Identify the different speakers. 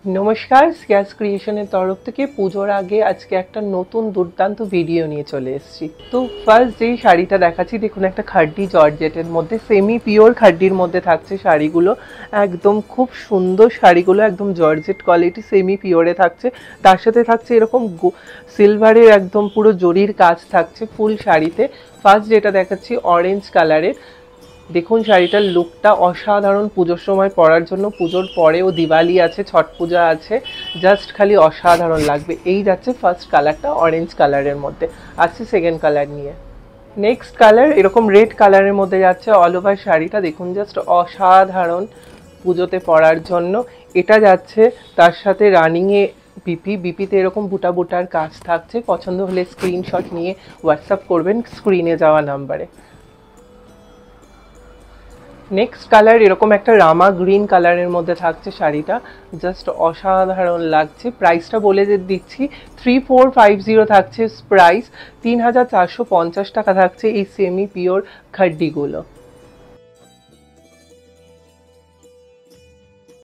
Speaker 1: নমস্কার, সিয়াস ক্রিয়েশনের তরফ থেকে পুজোর আগে আজকে একটা নতুন দুর্দান্ত ভিডিও নিয়ে চলে এসেছি। তো ফার্স্ট যেই শাড়িটা দেখাচ্ছি, দেখুন একটা খাড্ডি জর্জেটের মধ্যে, সেমি পিওর খাড্ডির মধ্যে থাকছে শাড়িগুলো। একদম খুব সুন্দর শাড়িগুলো, একদম জর্জেট কোয়ালিটি, সেমি পিওরে থাকছে। তার সাথে থাকছে এরকম সিলভারের একদম পুরো জরির কাজ থাকছে ফুল শাড়িতে। ফার্স্ট যেটা দেখাচ্ছি অরেঞ্জ কালারের, দেখুন শাড়িটার লুকটা অসাধারণ। পুজোর সময় পরার জন্য, পুজোর পরেও দিওয়ালি আছে, ছট পূজা আছে, জাস্ট খালি অসাধারণ লাগবে। এই যাচ্ছে ফার্স্ট কালারটা অরেঞ্জ কালারের মধ্যে। আসছে সেকেন্ড কালার নিয়ে। নেক্সট কালার এরকম রেড কালারের মধ্যে যাচ্ছে অল ওভার শাড়িটা, দেখুন জাস্ট অসাধারণ পুজোতে পরার জন্য। এটা যাচ্ছে তার সাথে রানিংয়ে বিপিতে এরকম বুটা বুটার কাজ থাকছে। পছন্দ হলে স্ক্রিনশট নিয়ে হোয়াটসঅ্যাপ করবেন স্ক্রিনে যাওয়া নাম্বারে। নেক্সট কালার এরকম একটা রামা গ্রিন কালারের মধ্যে থাকছে শাড়িটা, জাস্ট অসাধারণ লাগছে। প্রাইসটা বলে দিচ্ছি, 3450 থাকছে প্রাইস। 3450 টাকা থাকছে এই সেমি পিওর খাড্ডিগুলো।